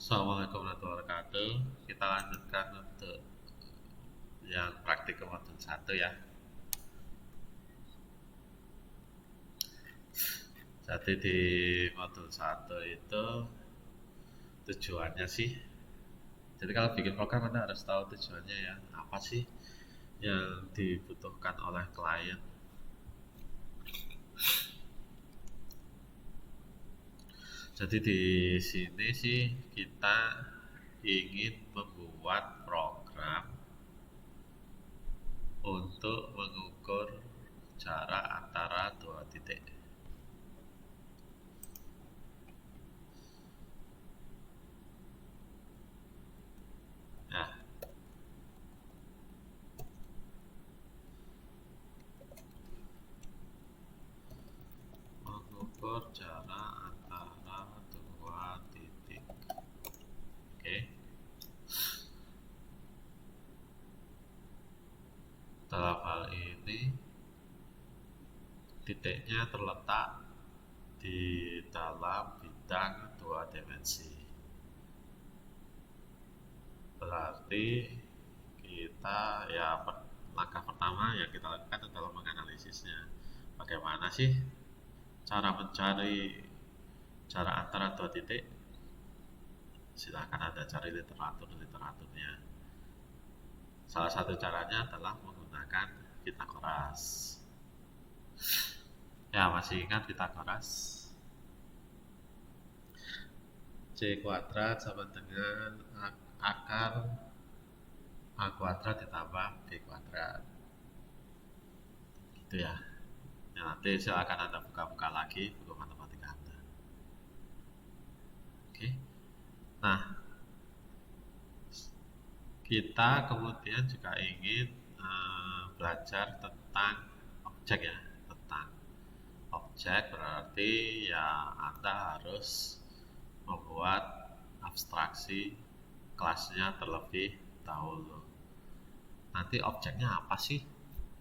Assalamualaikum warahmatullahi wabarakatuh. Kita lanjutkan untuk yang praktikum modul 1 ya. Jadi di modul 1 itu tujuannya sih. Jadi kalau bikin program Anda harus tahu tujuannya ya. Apa sih yang dibutuhkan oleh klien. Jadi di sini sih kita ingin membuat program untuk mengukur jarak antara dua titik. Nah, mengukur jarak antara dua titik. Oke. Dalam hal ini titiknya terletak di dalam bidang dua dimensi. Berarti kita langkah pertama yang kita lakukan adalah menganalisisnya. Bagaimana sih cara mencari jarak antara dua titik? Silakan Anda cari literaturnya. Salah satu caranya adalah menggunakan Pythagoras. Ya, masih ingat Pythagoras? C kuadrat sama dengan akar A kuadrat ditambah B kuadrat. Gitu ya. Ya, nanti silakan Anda buka-buka lagi buku matematika Anda. Oke. Nah, kita kemudian juga ingin belajar tentang objek ya. Tentang objek berarti ya Anda harus membuat abstraksi kelasnya terlebih dahulu. Nanti objeknya apa sih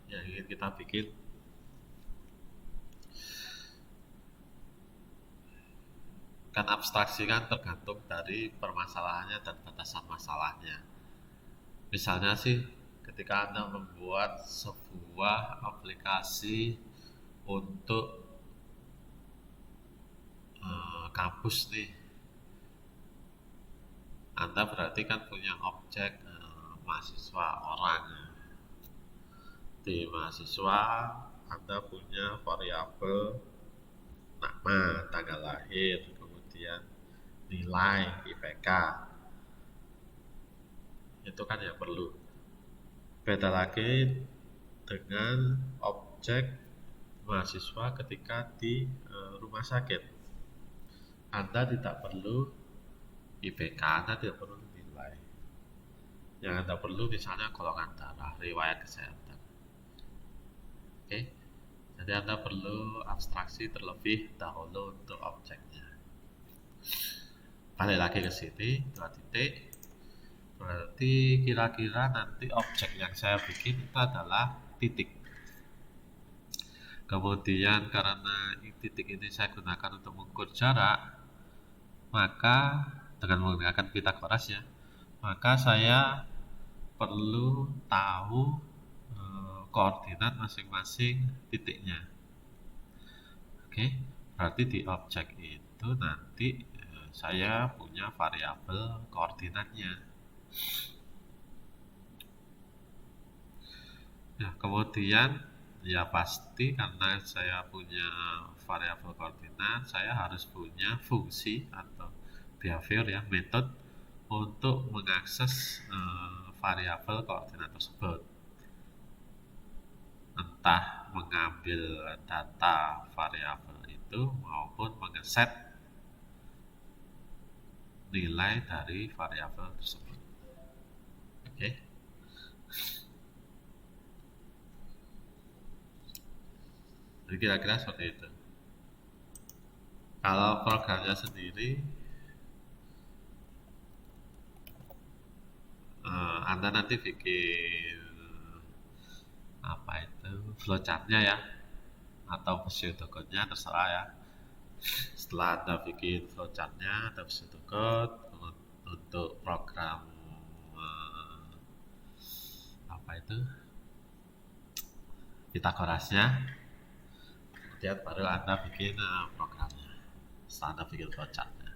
yang ingin kita bikin? Kan abstraksi kan tergantung dari permasalahannya dan batasan masalahnya. Misalnya sih ketika Anda membuat sebuah aplikasi untuk kampus nih, Anda berarti kan punya objek mahasiswa orang. Di mahasiswa Anda punya variabel nama, tanggal lahir, kemudian nilai IPK. Itu kan yang perlu. Beda lagi dengan objek mahasiswa ketika di rumah sakit. Anda tidak perlu IPK, Anda tidak perlu nilai. Yang Anda perlu misalnya golongan darah, riwayat kesehatan. Oke. Jadi Anda perlu abstraksi terlebih dahulu untuk objeknya. Balik lagi ke sini, dua titik. Berarti kira-kira nanti objek yang saya bikin itu adalah titik. Kemudian karena titik ini saya gunakan untuk mengukur jarak, maka dengan menggunakan Pythagoras ya, maka saya perlu tahu koordinat masing-masing titiknya. Oke, berarti di objek itu nanti saya punya variabel koordinatnya. Nah, kemudian ya pasti karena saya punya variabel koordinat, saya harus punya fungsi atau behavior ya, metode untuk mengakses variabel koordinat tersebut. Entah mengambil data variabel itu maupun mengeset nilai dari variabel tersebut. Oke. Jadi kira-kira seperti itu. Kalau programnya sendiri, Anda nanti bikin apa itu flowchartnya ya, atau pseudocode-nya terserah ya. Setelah Anda bikin flowchartnya atau pseudocode, untuk program apa itu Pitagorasnya, kemudian baru Anda bikin programnya setelah Anda bikin flowchartnya.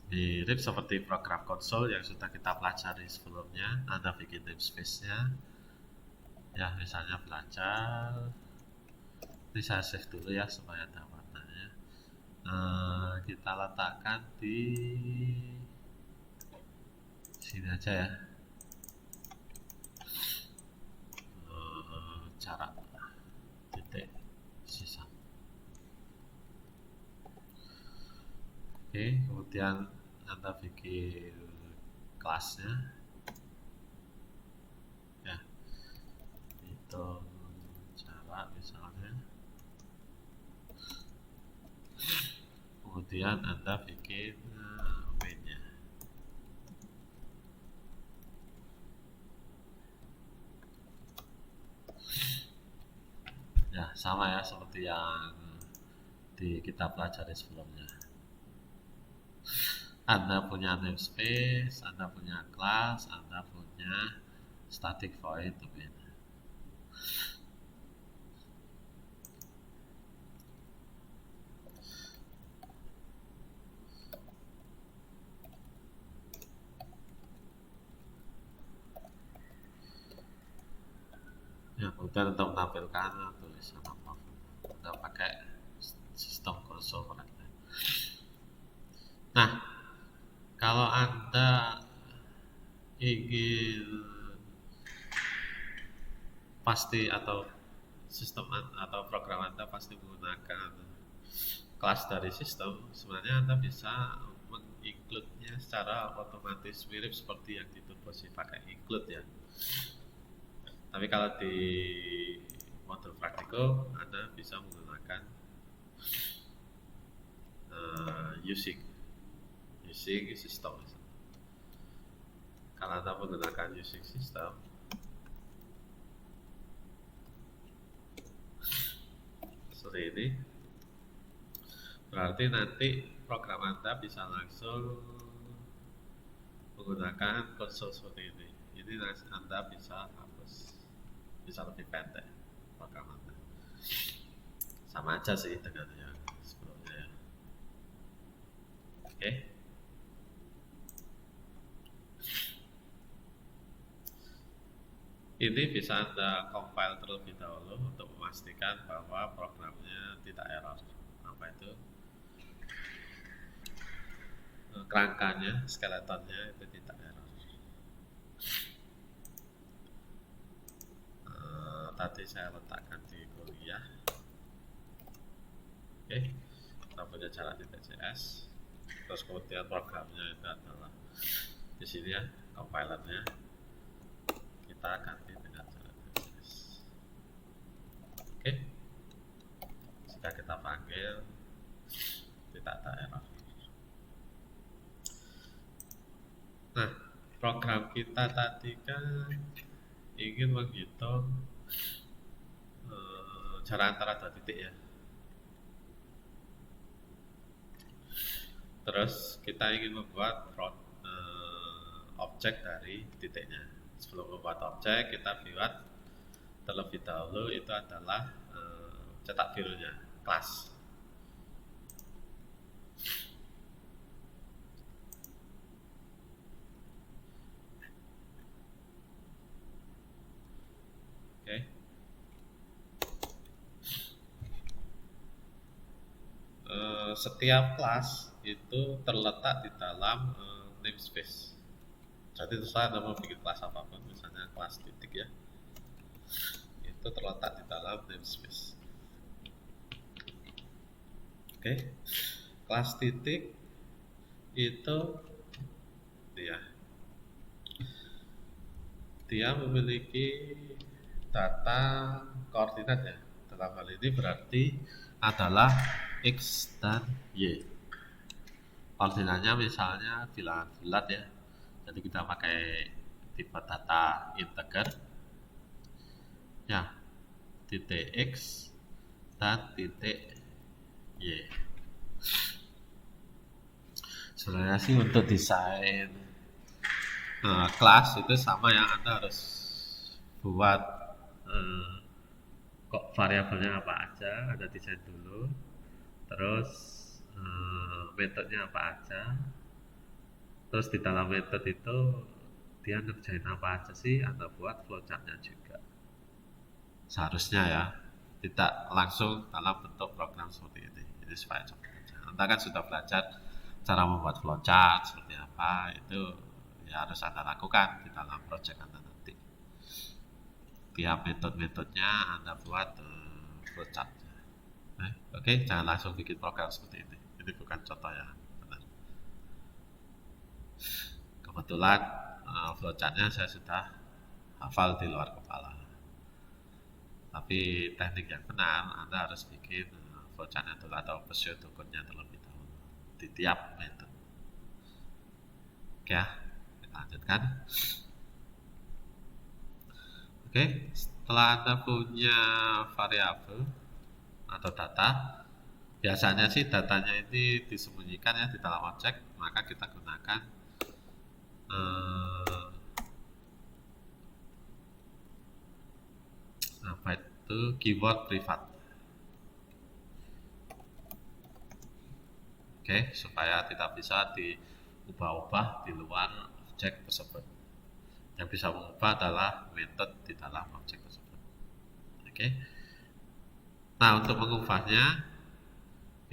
Mirip seperti program konsol yang sudah kita pelajari sebelumnya. Anda bikin namespace-nya ya, misalnya belajar. Ini saya save dulu ya supaya ada warnanya. Kita letakkan di sini aja ya. Cara titik sisa. Oke, kemudian Anda bikin kelasnya ya, itu cara misalnya. Kemudian Anda bikin main-nya. Ya, sama ya seperti yang kita pelajari sebelumnya. Anda punya namespace, Anda punya class, Anda punya static void domain. Ya, kemudian untuk menampilkan tulisan apa Anda pakai sistem console connector. Nah, kalau Anda ingin pasti atau sistem atau program Anda pasti menggunakan kelas dari sistem, sebenarnya Anda bisa menginclude-nya secara otomatis mirip seperti yang di Turbosi pakai include ya. Tapi kalau di modul praktikum Anda bisa menggunakan using system. Kalau Anda menggunakan using system, seperti ini, berarti nanti program Anda bisa langsung menggunakan konsol seperti ini. Ini Anda bisa hapus, bisa lebih pendek program Anda. Sama aja sih dengan yang sebelumnya ya. Oke. Ini bisa Anda compile terlebih dahulu untuk memastikan bahwa programnya tidak error. Apa itu? Kerangkanya, skeletonnya itu tidak error. Tadi saya letakkan di kuliah. Oke, kita punya cara di TCS. Terus kemudian programnya itu adalah di sini ya, compilernya. Kita ganti dengan cara TCS. Oke, jika kita panggil tidak ada error. Nah, program kita tadi kan ingin menghitung jarak antara dua titik ya. Terus kita ingin membuat objek dari titiknya. Sebelum membuat objek, kita buat terlebih dahulu itu adalah cetak birunya, kelas. Oke. Setiap kelas itu terletak di dalam namespace. Jadi terserah Anda mau bikin kelas apapun, misalnya kelas titik ya, itu terletak di dalam namespace. Oke, kelas titik itu dia memiliki data koordinat ya. Dalam hal ini berarti adalah X dan Y. Koordinatnya misalnya bilangan bulat ya. Jadi kita pakai tipe data integer ya, titik X dan titik Y. Sebenarnya sih untuk desain kelas itu sama ya, Anda harus buat eh, kok variabelnya apa aja, ada desain dulu, terus metodenya apa aja, terus di dalam metode itu dia ngerjain apa aja sih, Anda buat flowchartnya juga. Seharusnya ya, tidak langsung dalam bentuk program seperti ini. Jadi supaya cepat aja. Anda kan sudah belajar cara membuat flowchart seperti apa, itu ya harus Anda lakukan di dalam project Anda nanti. Tiap metode-metodenya Anda buat flowchartnya. Oke, jangan langsung bikin program seperti ini. Ini bukan contoh ya, benar. Kebetulan flowchartnya saya sudah hafal di luar kepala. Tapi teknik yang benar, Anda harus bikin flowchartnya dulu atau pseudokodenya terlebih dahulu di tiap metode. Oke ya, kita lanjutkan. Oke, setelah Anda punya variabel atau data, biasanya sih datanya ini disembunyikan ya di dalam objek, maka kita gunakan apa itu keyword privat. Oke, supaya tidak bisa diubah-ubah di luar objek tersebut. Yang bisa mengubah adalah metode di dalam objek tersebut. Oke. Nah, untuk mengubahnya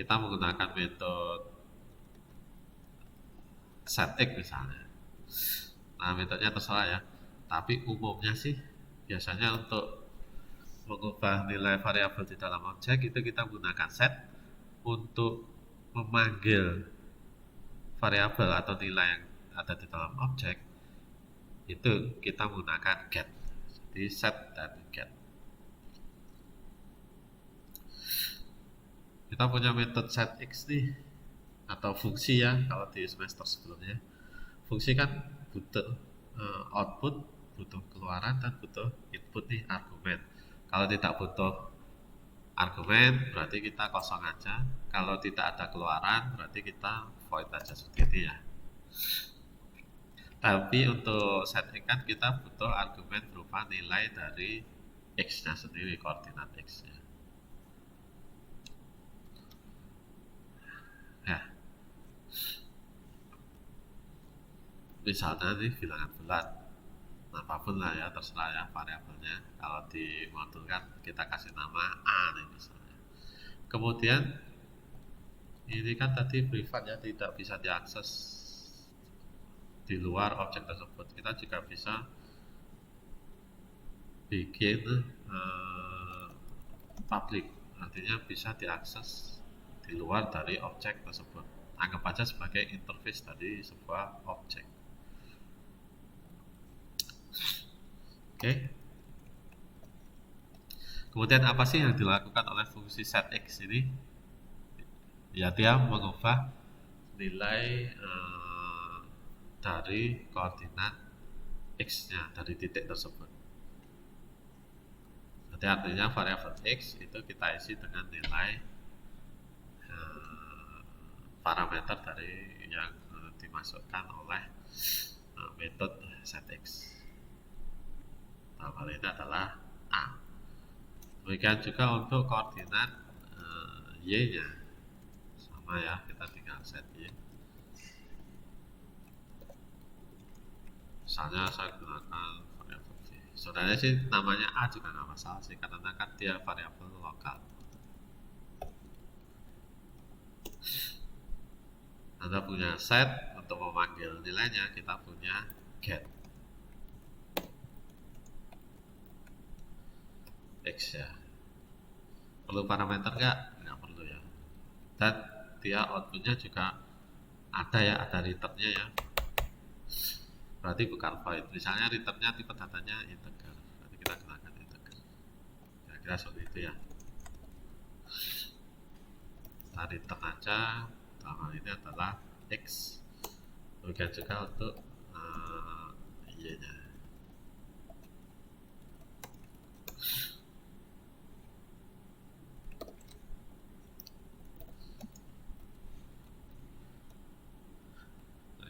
kita menggunakan metode setX misalnya. Nah, metodenya terserah ya. Tapi umumnya sih biasanya untuk mengubah nilai variabel di dalam objek itu kita menggunakan set. Untuk memanggil variabel atau nilai yang ada di dalam objek itu kita menggunakan get. Jadi set dan get. Kita punya metode setX nih atau fungsi ya kalau di semester sebelumnya. Fungsi kan butuh output, butuh keluaran dan butuh input nih argumen. Kalau tidak butuh argumen berarti kita kosong aja. Kalau tidak ada keluaran berarti kita void aja seperti ini ya. Tapi untuk setting kan kita butuh argumen berupa nilai dari x-nya sendiri, koordinat x-nya. Ya, misalnya nih bilangan bulat, apapun lah ya terserah ya variabelnya. Kalau di modul kan kita kasih nama a nih misalnya. Kemudian ini kan tadi privat ya, tidak bisa diakses di luar objek tersebut. Kita juga bisa bikin public, artinya bisa diakses di luar dari objek tersebut. Anggap aja sebagai interface dari sebuah objek. Oke. Kemudian apa sih yang dilakukan oleh fungsi setX ini? Ya, dia mengubah nilai dari koordinat x-nya dari titik tersebut. Jadi artinya variabel x itu kita isi dengan nilai parameter dari yang dimasukkan oleh metode setX. Nah, hal ini adalah a. Demikian juga untuk koordinat y-nya, sama ya, kita tinggal set y. Misalnya saya gunakan variabel y. Sebenarnya sih namanya a juga nggak masalah sih, karena kan dia variabel lokal. Anda punya set, untuk memanggil nilainya kita punya get x ya. Perlu parameter nggak? Nggak perlu ya. Dan dia outputnya juga ada ya, ada returnnya ya. Berarti bukan void. Misalnya returnnya tipe datanya integer, berarti kita gunakan integer. Kira-kira seperti itu ya. Kita return aja. Dalam hal ini adalah x. Demikian juga untuk y-nya.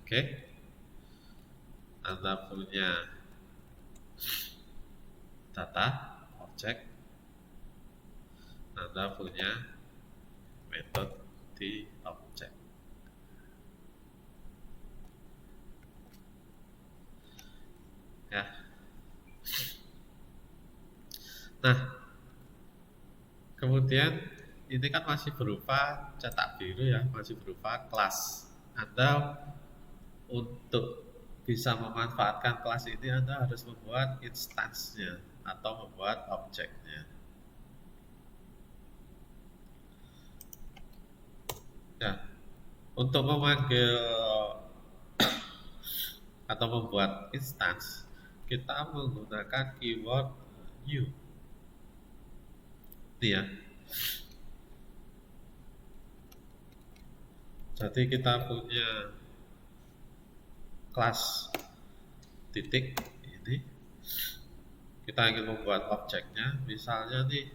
Oke, Anda punya data, objek, Anda punya metode di objek. Ya. Nah, kemudian ini kan masih berupa cetak biru ya, masih berupa kelas. Anda untuk bisa memanfaatkan kelas ini Anda harus membuat instansinya atau membuat objeknya. Ya, untuk memanggil atau membuat instance, kita menggunakan keyword new. Ini ya. Jadi kita punya kelas titik ini. Kita ingin membuat objeknya, misalnya nih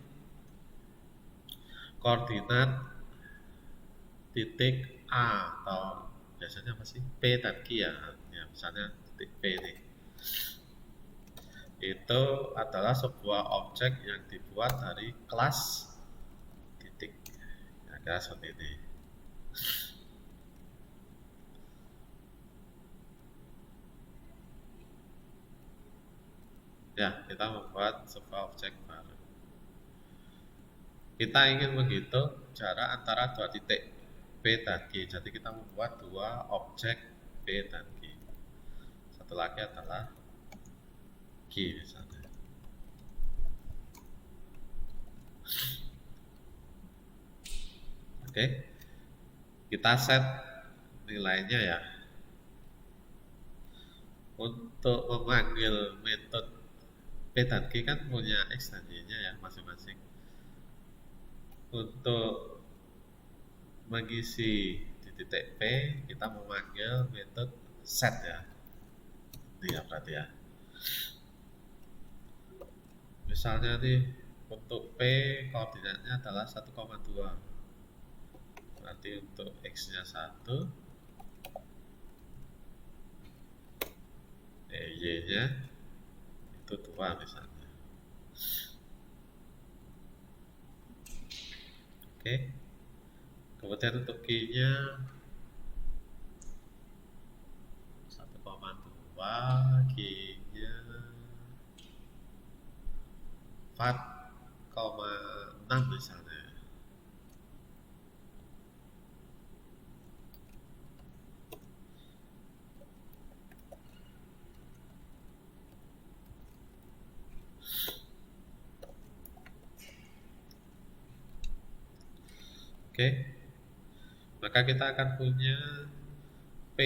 koordinat titik A atau biasanya apa sih P dan Q ya, ya misalnya titik P ini. Itu adalah sebuah objek yang dibuat dari kelas titik. Ya, kira seperti ini. Ya, kita membuat sebuah objek baru. Kita ingin menghitung jarak antara dua titik P dan Q. Jadi kita membuat dua objek P dan Q. Satu lagi adalah Q misalnya. Oke, kita set nilainya ya. Untuk memanggil metode P dan Q kan punya ekstensinya ya masing-masing. Untuk mengisi di titik P, kita memanggil metode set ya. Ini ya berarti ya. Misalnya nih untuk P koordinatnya adalah 1,2. Berarti untuk X-nya 1, Y-nya itu 2 misalnya. Oke. Kemudian untuk Q-nya 1,2, Q-nya 4,6 misalnya. Oke, maka kita akan punya P,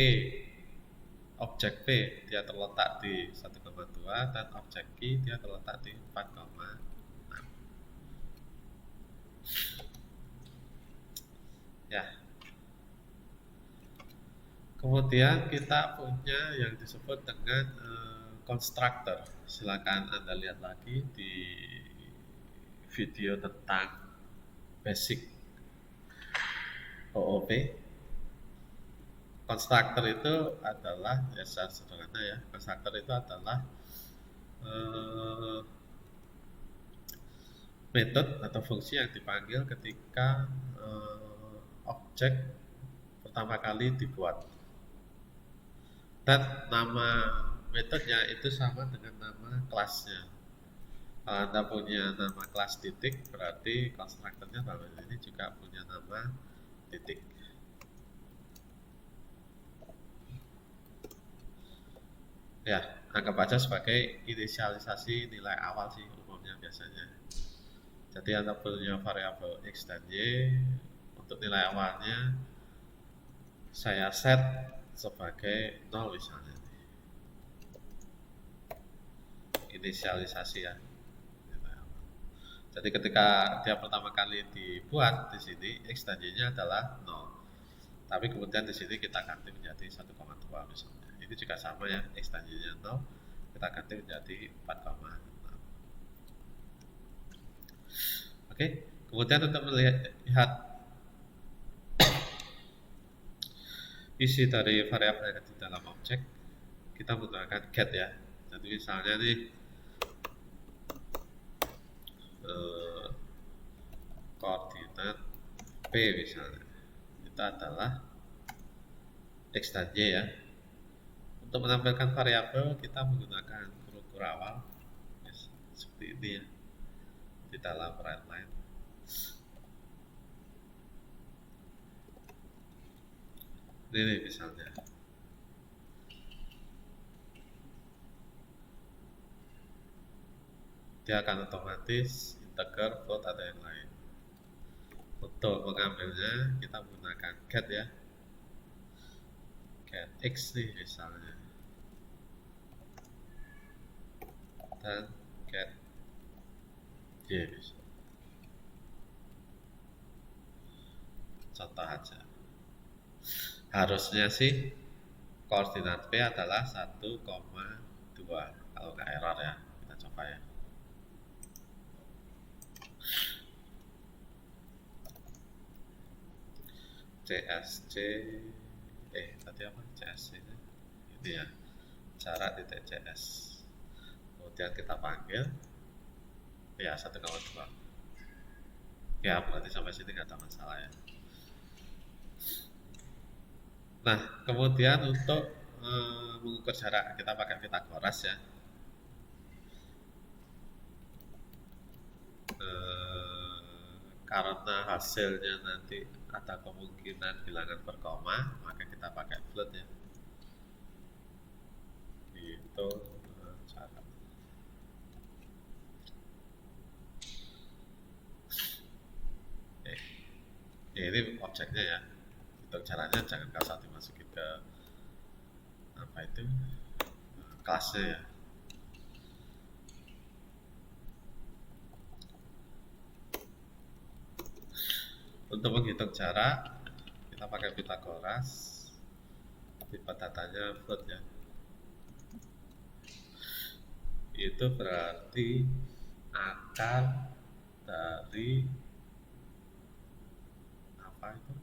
objek P dia terletak di 1,2 dan objek Q dia terletak di 4,6. Ya. Kemudian kita punya yang disebut dengan constructor. Silakan Anda lihat lagi di video tentang basic OOP. Constructor itu adalah ya secara sederhana ya. Constructor itu adalah metode atau fungsi yang dipanggil ketika objek pertama kali dibuat. Dan nama metodenya itu sama dengan nama kelasnya. Kalau Anda punya nama kelas titik, berarti konstruktornya dalam ini juga punya nama titik. Ya, anggap aja sebagai inisialisasi nilai awal sih umumnya biasanya. Jadi Anda punya variabel X dan Y, untuk nilai awalnya saya set sebagai 0 misalnya. Inisialisasi ya. Jadi ketika dia pertama kali dibuat di sini X dan Y-nya adalah 0. Tapi kemudian di sini kita ganti menjadi 1,2 misalnya. Ini juga sama ya, X dan Y-nya 0, kita ganti menjadi 4,6. Oke, kemudian untuk melihat isi dari variabel yang ada di dalam objek kita menggunakan get ya. Jadi misalnya nih eh, koordinat P misalnya itu adalah X dan Y ya. Untuk menampilkan variabel kita menggunakan kurung awal yes, seperti ini ya di dalam write line. Ini misalnya dia akan otomatis integer, float atau yang lain. Untuk mengambilnya kita menggunakan get ya, get X nih misalnya, dan get Y misalnya. Contoh aja. Harusnya sih koordinat P adalah 1,2. Kalau nggak error ya, kita coba ya. CSC tadi apa CSC nya ini ya, jarak titik CS, kemudian kita panggil ya 1,2 ya, berarti sampai sini nggak ada masalah ya. Nah kemudian untuk mengukur jarak kita pakai Pitagoras ya. Karena hasilnya nanti ada kemungkinan bilangan berkoma, maka kita pakai float ya. Itu cara. Ini objeknya ya. Untuk caranya jangan kasar dimasukin ke apa itu kelasnya ya. Untuk menghitung jarak kita pakai Pitagoras, tipe datanya float ya. Itu berarti akar dari apa itu?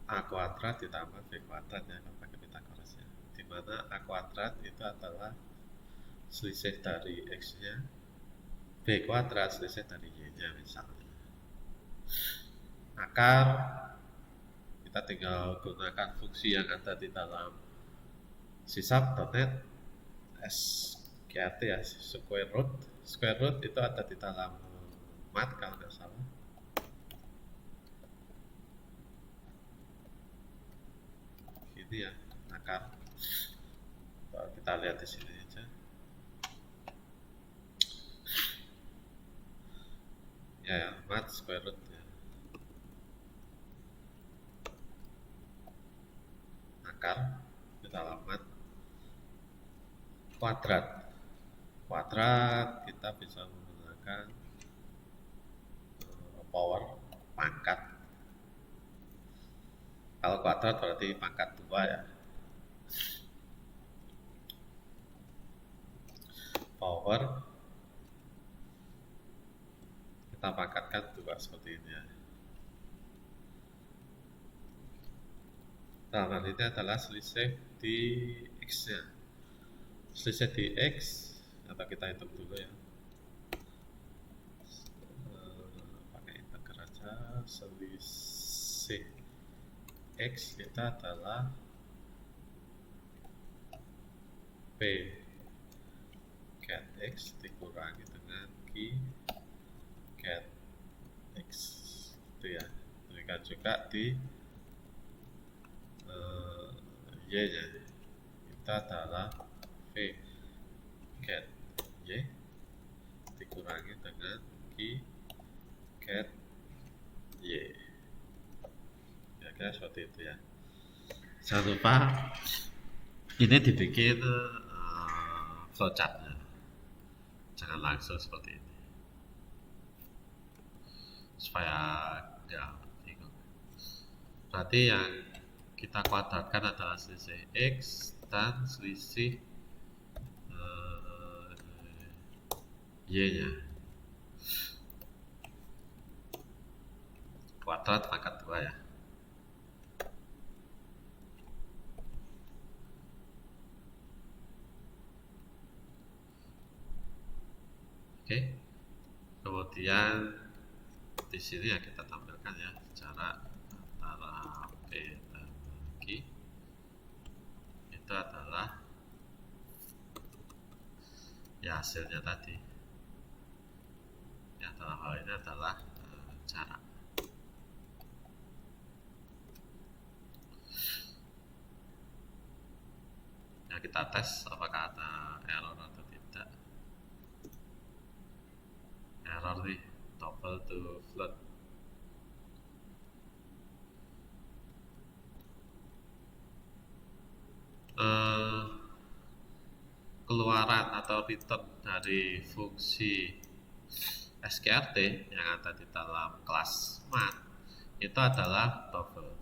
A kuadrat ditambah B kuadrat ya, kalau pakai Pitagoras ya. Dimana A kuadrat itu adalah selisih dari X nya, B kuadrat selisih dari Y nya misalnya. Akar kita tinggal gunakan fungsi yang ada di dalam sysub.net sqrt ya, square root itu ada di dalam mat kalau nggak salah. Ini ya akar, kita lihat di sini aja ya, mat square root ya. Akar kita alamat kuadrat kita bisa menggunakan power pangkat. Kalau kuadrat berarti pangkat 2 ya. Power kita pangkatkan 2 seperti ini ya. Dalam hal ini adalah selisih di X nya. Selisih di X atau kita hitung dulu ya, pakai integer aja. Selisih X kita adalah P get X dikurangi dengan Q get X itu ya. Demikian juga di Y nya kita adalah V get Y dikurangi dengan Q get Y. Kira-kira seperti itu ya. Jangan lupa ini dibikin flowchartnya, jangan langsung seperti ini supaya nggak bingung. Berarti yang kita kuadratkan adalah selisih X dan selisih Y nya. kuadrat pangkat 2 ya. Oke. Kemudian di sini ya kita tampilkan ya jarak antara P dan Q itu adalah ya hasilnya tadi. Ya dalam hal ini adalah jarak. Ya kita tes apakah ada error atau tidak. Error nih, double to float. Keluaran atau return dari fungsi SKRT yang ada di dalam kelas math itu adalah double.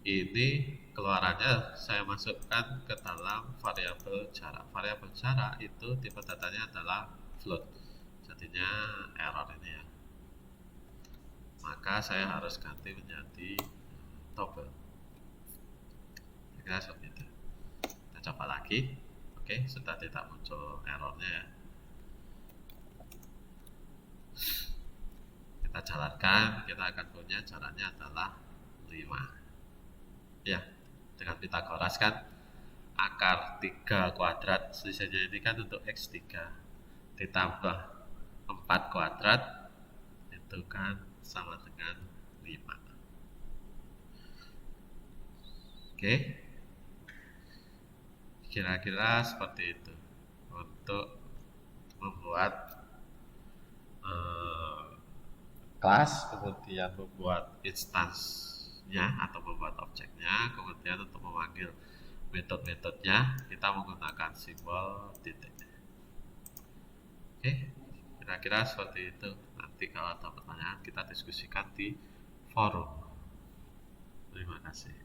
Ini keluarannya saya masukkan ke dalam variabel jarak. Variabel jarak itu tipe datanya adalah float. Jadinya error ini ya. Maka saya harus ganti menjadi double. Kira seperti itu. Kita coba lagi. Oke, sudah tidak muncul errornya ya. Kita jalankan, kita akan punya jaraknya adalah 5. Ya, dengan Pitagoras kan akar 3 kuadrat selisihnya ini kan untuk X3 ditambah 4 kuadrat itu kan sama dengan 5. Oke, kira-kira seperti itu untuk membuat kelas, kemudian membuat instansnya atau membuat objeknya, kemudian untuk memanggil metode-metodenya kita menggunakan simbol titik. Oke, kira-kira seperti itu. Nanti kalau ada pertanyaan kita diskusikan di forum. Terima kasih.